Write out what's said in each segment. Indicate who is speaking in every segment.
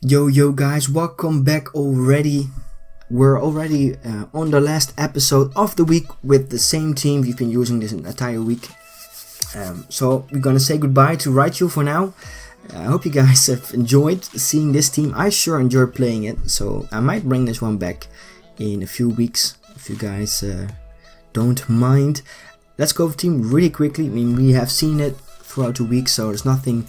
Speaker 1: Yo guys, welcome back already. We're already on the last episode of the week with the same team we've been using this entire week. So we're gonna say goodbye to Raichu for now. I hope you guys have enjoyed seeing this team. I sure enjoyed playing it, so I might bring this one back in a few weeks if you guys don't mind. Let's go over team really quickly. I mean, we have seen it throughout the week, so there's nothing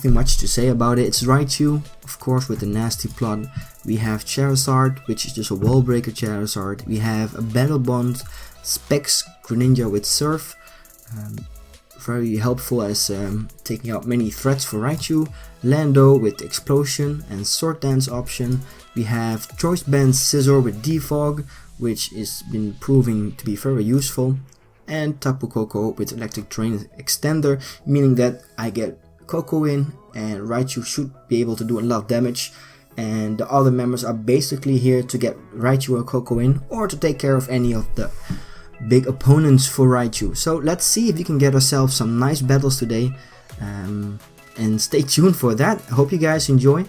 Speaker 1: much to say about it. It's Raichu, of course, with the nasty plot. We have Charizard, which is just a wall breaker Charizard. We have a Battle Bond, Specs Greninja with Surf, very helpful as taking out many threats for Raichu. Lando with Explosion and Sword Dance option. We have Choice Band Scizor with Defog, which is been proving to be very useful. And Tapu Koko with Electric Terrain Extender, meaning that I get Koko in and Raichu should be able to do a lot of damage, and the other members are basically here to get Raichu or Koko in or to take care of any of the big opponents for Raichu. So let's see if we can get ourselves some nice battles today, and stay tuned for that. I hope you guys enjoy,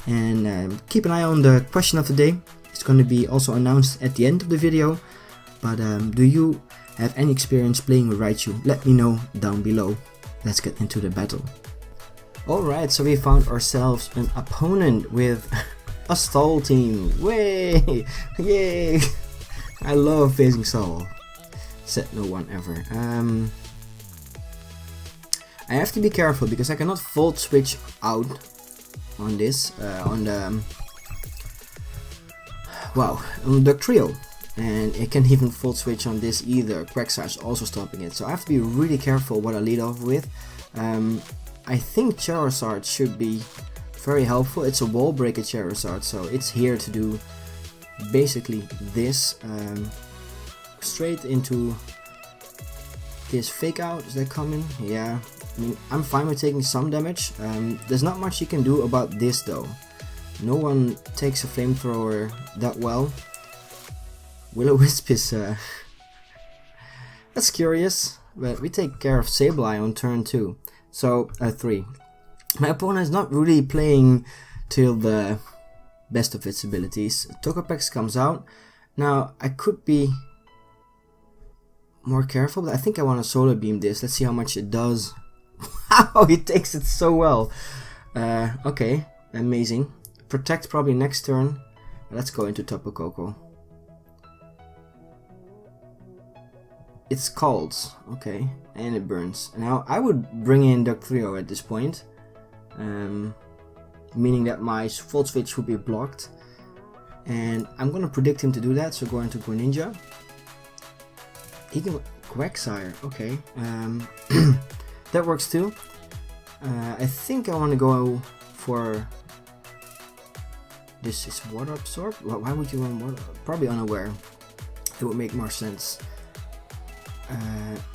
Speaker 1: and keep an eye on the question of the day. It's going to be also announced at the end of the video. But do you have any experience playing with Raichu? Let me know down below. Let's get into the battle. Alright, so we found ourselves an opponent with a stall team. Way! Yay! I love facing stall. Said no one ever. I have to be careful because I cannot volt switch out on this, on the trio. And it can't even volt switch on this either. Quagsire is also stopping it, so I have to be really careful what I lead off with. I think Charizard should be very helpful. It's a wall breaker Charizard, so it's here to do basically this. Straight into this fake out. Is that coming? Yeah. I mean, I'm fine with taking some damage. There's not much you can do about this though. No one takes a flamethrower that well. Will-O-Wisp is that's curious, but we take care of Sableye on turn 2. So 3. My opponent is not really playing till the best of its abilities. Togepex comes out. Now I could be more careful, but I think I want to Solar Beam this. Let's see how much it does. Wow, he takes it so well. Okay, amazing. Protect probably next turn. Let's go into Tapu Koko. It scalds, okay, and it burns. Now I would bring in Dugtrio at this point, meaning that my volt switch would be blocked, and I'm gonna predict him to do that. So go into Greninja. He can Quagsire, okay, that works too. I think I want to go for this. Is Water Absorb? Why would you want Water? Probably Unaware. It would make more sense.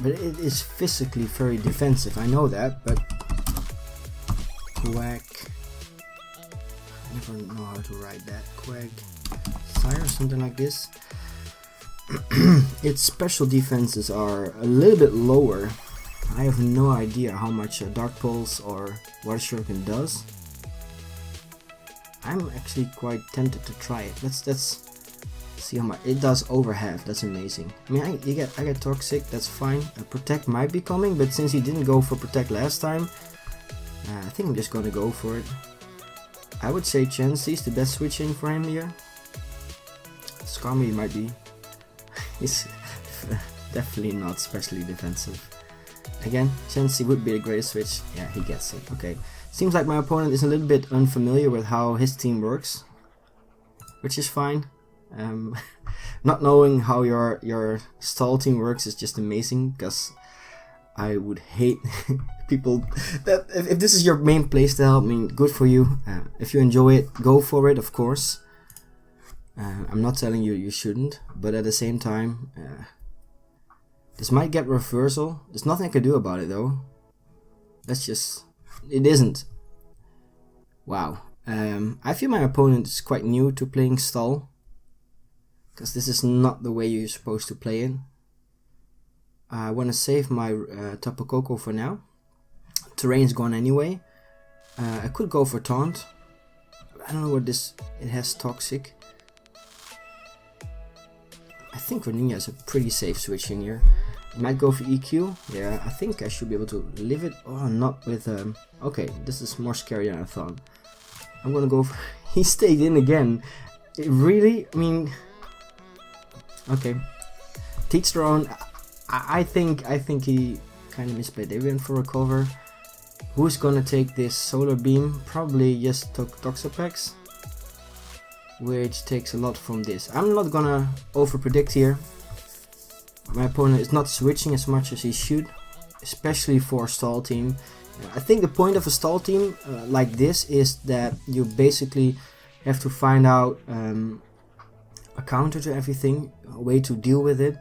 Speaker 1: But it is physically very defensive, I know that, but Quack, I never know how to write that, Quagsire, something like this. Its special defenses are a little bit lower. I have no idea how much Dark Pulse or Water Shuriken does. I'm actually quite tempted to try it. Let's see how much it does. Over half. That's amazing. I mean, I get Toxic. That's fine. Protect might be coming, but since he didn't go for Protect last time, I think I'm just gonna go for it. I would say Chansey is the best switch in for him here. Skarmory might be. He's definitely not specially defensive. Again, Chansey would be the greatest switch. Yeah, he gets it. Okay. Seems like my opponent is a little bit unfamiliar with how his team works, which is fine. Not knowing how your stall team works is just amazing, because I would hate people that if this is your main playstyle. I mean, good for you. If you enjoy it, go for it, of course. I'm not telling you you shouldn't, but at the same time, this might get reversal. There's nothing I can do about it though. That's just, it isn't. Wow. I feel my opponent is quite new to playing stall, because this is not the way you're supposed to play it. I want to save my Tapu Koko for now. Terrain's gone anyway. I could go for Taunt. I don't know what this, it has toxic. I think Greninja is a pretty safe switch in here. It might go for EQ. Yeah, I think I should be able to live it. Oh, not with okay, this is more scary than I thought. I'm gonna go for he stayed in again. It really, I mean, okay. Teach their own. I think he kind of misplayed. They went for a cover. Who's gonna take this solar beam? Probably just Toxapex, which takes a lot from this. I'm not gonna over predict here. My opponent is not switching as much as he should, especially for a stall team. I think the point of a stall team like this is that you basically have to find out a counter to everything, a way to deal with it.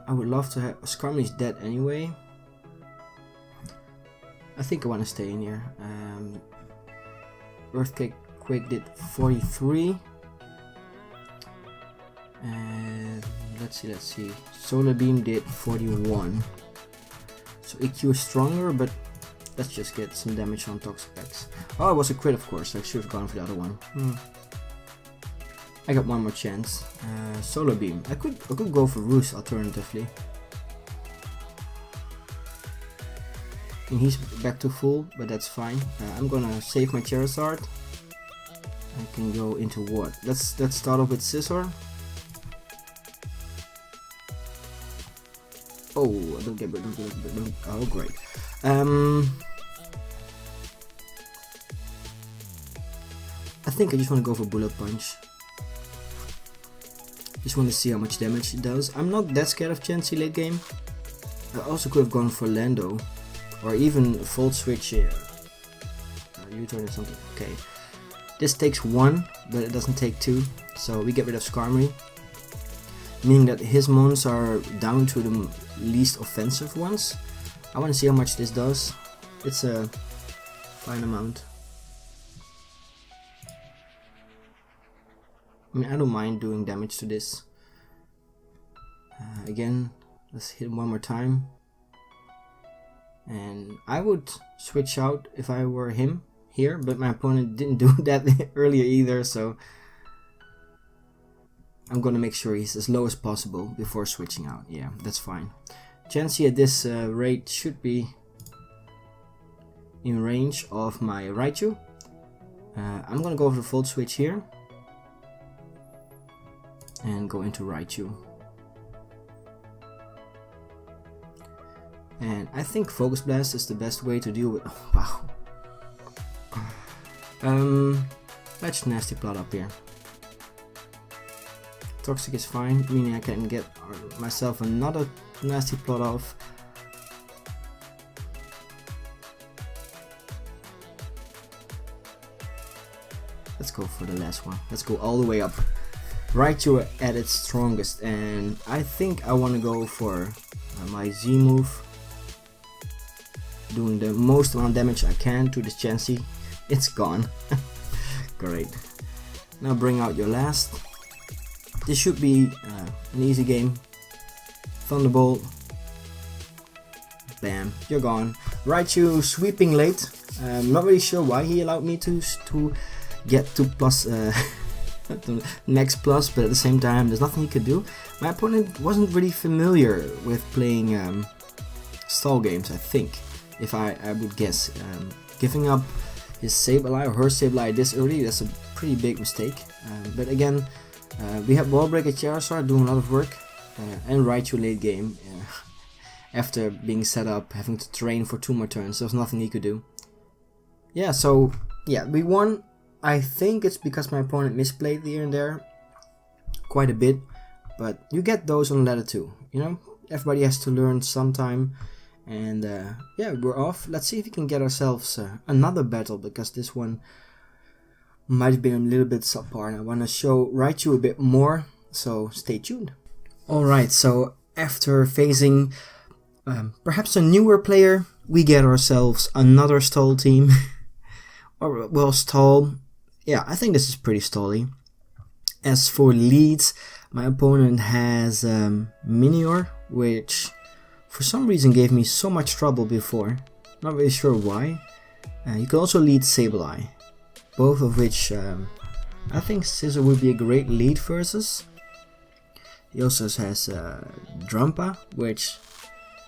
Speaker 1: I would love to have Skarmory is dead anyway. I think I want to stay in here. Earthquake did 43. And let's see. Solar Beam did 41. So EQ is stronger, but let's just get some damage on Toxapex. Oh, it was a crit, of course. I should have gone for the other one. I got one more chance. Solar Beam. I could go for Roost alternatively. And he's back to full, but that's fine. I'm gonna save my Charizard. I can go into what? Let's start off with Scizor. Oh, don't get bit. Oh, great. I think I just want to go for Bullet Punch. Just want to see how much damage it does. I'm not that scared of Chansey late game. I also could have gone for Lando, or even a Volt Switch. U-turn or something. Okay. This takes 1, but it doesn't take 2. So we get rid of Skarmory, meaning that his mons are down to the least offensive ones. I want to see how much this does. It's a fine amount. I mean, I don't mind doing damage to this. Again, let's hit him one more time. And I would switch out if I were him here, but my opponent didn't do that earlier either, so I'm gonna make sure he's as low as possible before switching out. Yeah, that's fine. Chansey at this rate should be in range of my Raichu. I'm gonna go for the Volt Switch here and go into Raichu. And I think Focus Blast is the best way to deal with. Oh, wow. Let's nasty plot up here. Toxic is fine, meaning I can get myself another nasty plot off. Let's go for the last one. Let's go all the way up. Raichu at its strongest, and I think I want to go for my Z move, doing the most amount of damage I can to this Chansey. It's gone. Great. Now bring out your last. This should be an easy game. Thunderbolt. Bam, you're gone. Raichu sweeping late. Not really sure why he allowed me to get to plus max plus, but at the same time there's nothing he could do. My opponent wasn't really familiar with playing stall games, I think, if I would guess. Giving up his Sableye or her Sableye this early, that's a pretty big mistake. But again, we have Wall Breaker Charizard doing a lot of work, and Raichu late game. After being set up, having to train for 2 more turns, there was nothing he could do. Yeah, so yeah, we won. I think it's because my opponent misplayed here and there quite a bit, but you get those on ladder 2, you know? Everybody has to learn sometime, and yeah, we're off. Let's see if we can get ourselves another battle, because this one might have been a little bit subpar, and I want to show Raichu a bit more, so stay tuned. Alright, so after facing perhaps a newer player, we get ourselves another stall team. Or, well, stall. Yeah, I think this is pretty stally. As for leads, my opponent has Minior, which for some reason gave me so much trouble before. Not really sure why. You can also lead Sableye. both of which I think Scizor would be a great lead versus. He also has Drumpa, which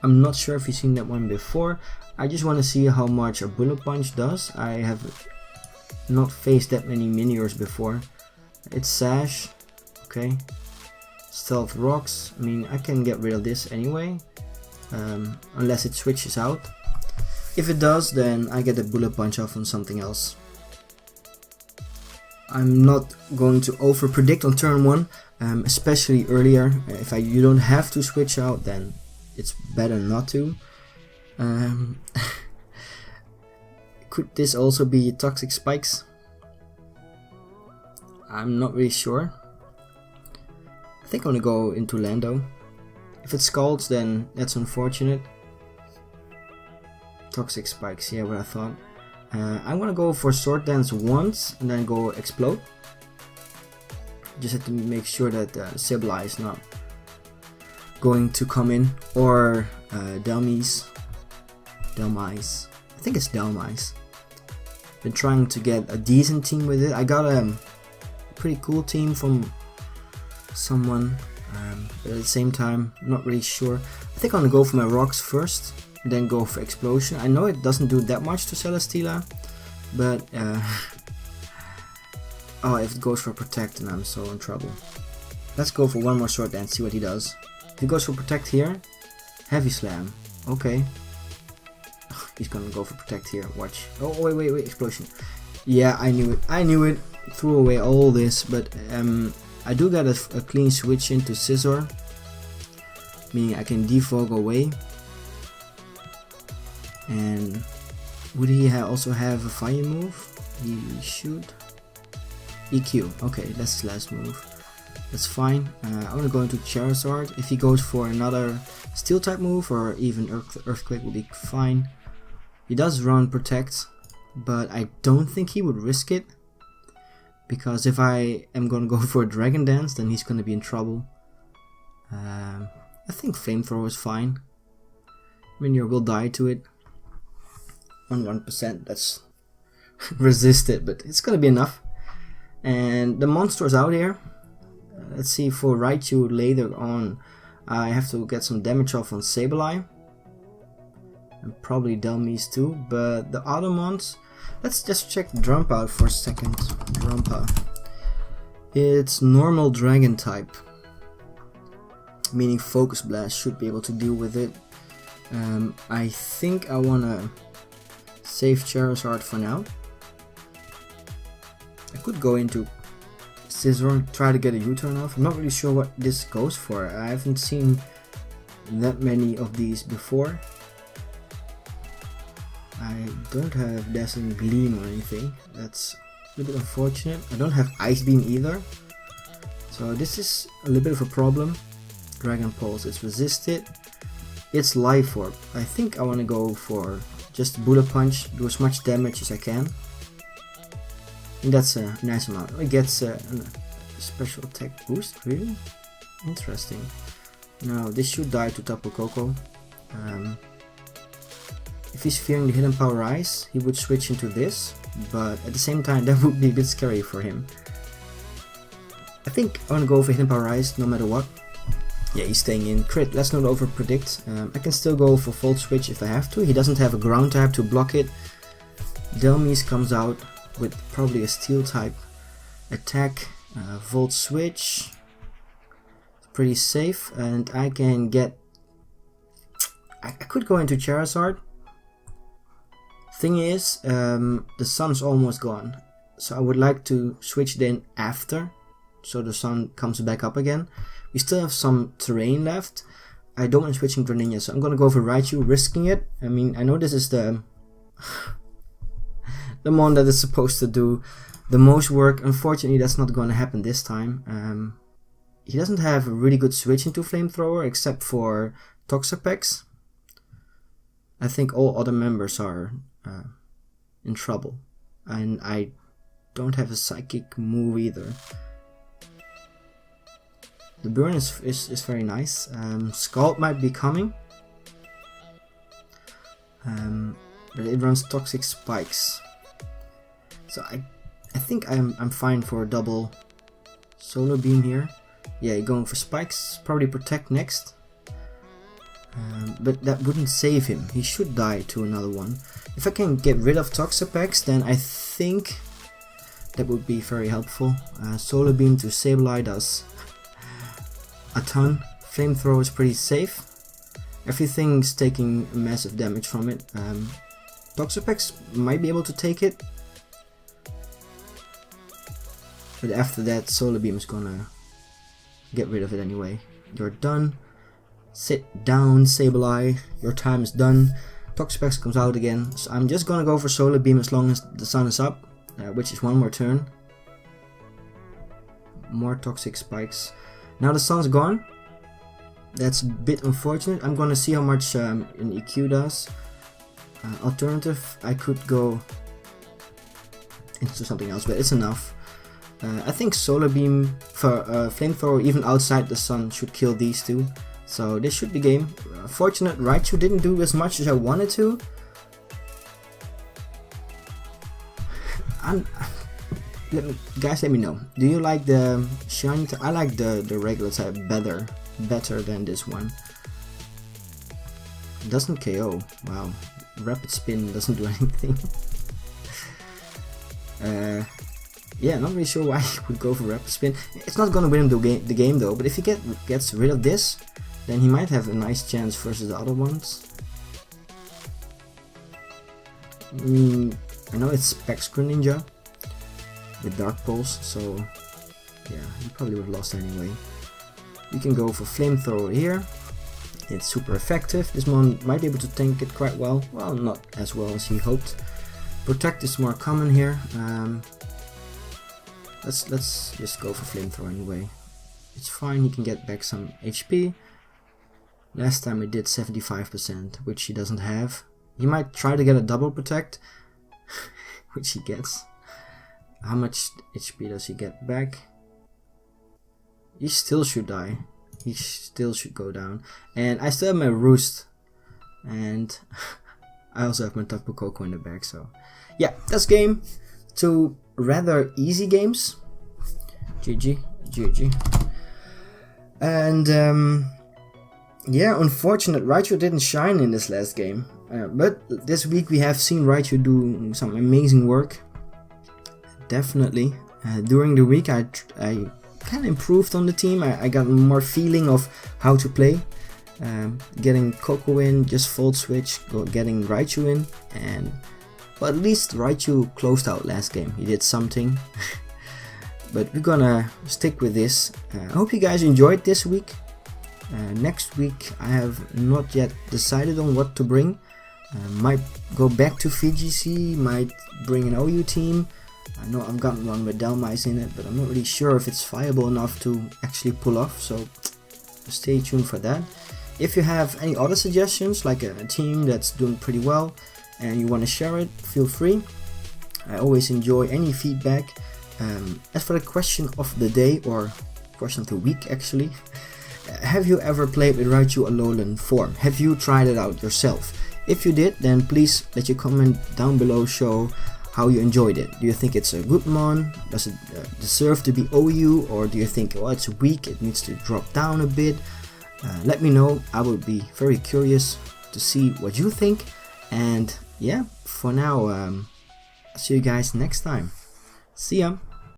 Speaker 1: I'm not sure if you've seen that one before. I just want to see how much a Bullet Punch does. I have not faced that many Miniors before. It's Sash, okay. Stealth Rocks, I mean I can get rid of this anyway, unless it switches out. If it does, then I get a Bullet Punch off on something else. I'm not going to over predict on turn 1, especially earlier. If you don't have to switch out, then it's better not to. Could this also be Toxic Spikes? I'm not really sure. I think I'm gonna go into Lando. If it Scalds, then that's unfortunate. Toxic Spikes, yeah, what I thought. I'm gonna go for Sword Dance once and then go Explode. Just have to make sure that Sableye is not going to come in, or ThaMies. I think it's ThaMies. Been trying to get a decent team with it. I got a pretty cool team from someone, but at the same time, I'm not really sure. I think I'm gonna go for my rocks first, then go for Explosion. I know it doesn't do that much to Celesteela, but oh, if it goes for Protect, then I'm so in trouble. Let's go for one more Sword Dance, see what he does. If he goes for Protect here, Heavy Slam, okay. He's gonna go for Protect here, watch. Oh, wait, Explosion. Yeah, I knew it. Threw away all this, but I do get a clean switch into Scizor, meaning I can defog away. And would he also have a fire move? He should. EQ, okay, that's his last move. That's fine. I'm gonna go into Charizard. If he goes for another Steel type move or even Earthquake will be fine. He does run Protect, but I don't think he would risk it, because if I am gonna go for a Dragon Dance, then he's gonna be in trouble. I think Flamethrower is fine. Minior will die to it. On 1%, that's resisted, but it's gonna be enough. And the monster's out here. Let's see, for Raichu later on, I have to get some damage off on Sableye. And probably ThaMies too, but the other ones, let's just check Drumpa out for a second. Drumpa. It's normal dragon type, meaning Focus Blast should be able to deal with it. I think I wanna save Charizard for now. I could go into Scizor and try to get a U-turn off. I'm not really sure what this goes for. I haven't seen that many of these before. I don't have Dazzling Gleam or anything. That's a little bit unfortunate. I don't have Ice Beam either. So this is a little bit of a problem. Dragon Pulse is resisted. It's Life Orb. I think I want to go for just Bullet Punch, do as much damage as I can. And that's a nice amount. It gets a special attack boost, really? Interesting. Now this should die to Tapu Koko. If he's fearing the Hidden Power Rise, he would switch into this, but at the same time that would be a bit scary for him. I think I want to go for Hidden Power Rise no matter what. Yeah, he's staying in. Crit, let's not over predict. I can still go for Volt Switch if I have to. He doesn't have a ground type to block it. ThaMies comes out with probably a Steel type attack. Volt Switch. Pretty safe, and I can get... I could go into Charizard. Thing is, the sun's almost gone, so I would like to switch then after, so the sun comes back up again. We still have some terrain left. I don't want switching Greninja, so I'm gonna go for Raichu, risking it. I mean, I know this is the the mon that is supposed to do the most work. Unfortunately, that's not gonna happen this time. He doesn't have a really good switch into Flamethrower except for Toxapex. I think all other members are in trouble, and I don't have a Psychic move either. The burn is very nice. Scald might be coming, but it runs Toxic Spikes, so I I think I'm fine for a double solar beam here. Yeah, you're going for spikes, probably protect next. But that wouldn't save him. He should die to another one. If I can get rid of Toxapex, then I think that would be very helpful. Solar beam to Sableye does a ton. Flamethrower is pretty safe. Everything's taking massive damage from it. Toxapex might be able to take it, but after that Solar Beam is gonna get rid of it anyway. You're done. Sit down, Sableye. Your time is done. Toxapex comes out again, so I'm just gonna go for Solar Beam as long as the sun is up, which is one more turn. More toxic spikes. Now the sun's gone. That's a bit unfortunate. I'm gonna see how much an EQ does. Alternative, I could go into something else, but it's enough. I think Solar Beam for Flamethrower even outside the sun should kill these two. So this should be game. Fortunate Raichu didn't do as much as I wanted to. Guys, let me know. Do you like the shiny type? I like the regular type better than this one. It doesn't KO. Wow. Rapid Spin doesn't do anything. Yeah, not really sure why he would go for Rapid Spin. It's not gonna win him the game though, but if he gets rid of this, then he might have a nice chance versus the other ones. I mean, I know it's Specs Greninja with Dark Pulse, so yeah, he probably would have lost anyway. You can go for Flamethrower here. It's super effective. This one might be able to tank it quite well. Well, not as well as he hoped. Protect is more common here. Let's just go for Flamethrower anyway. It's fine, he can get back some HP. Last time he did 75%, which he doesn't have. He might try to get a double protect, which he gets. How much HP does he get back? He still should die. He still should go down. And I still have my Roost. And I also have my Tapu Koko in the back. So yeah, that's game. 2 rather easy games. GG. And yeah, unfortunate Raichu didn't shine in this last game. But this week we have seen Raichu do some amazing work. Definitely. During the week I kind of improved on the team. I got more feeling of how to play. Getting Koko in, just Volt Switch, getting Raichu in, and well, at least Raichu closed out last game. He did something. But we're gonna stick with this. I hope you guys enjoyed this week. Next week I have not yet decided on what to bring. Might go back to VGC, might bring an OU team. I know I've got one with ThaMies in it, but I'm not really sure if it's viable enough to actually pull off, so stay tuned for that. If you have any other suggestions, like a team that's doing pretty well and you want to share it, feel free. I always enjoy any feedback. As for the question of the day, or question of the week actually, have you ever played with Raichu Alolan form? Have you tried it out yourself? If you did, then please let your comment down below show how you enjoyed it. Do you think it's a good mon? Does it deserve to be OU? Or do you think, oh, it's weak, it needs to drop down a bit? Let me know. I would be very curious to see what you think. And yeah, for now, I'll see you guys next time. See ya!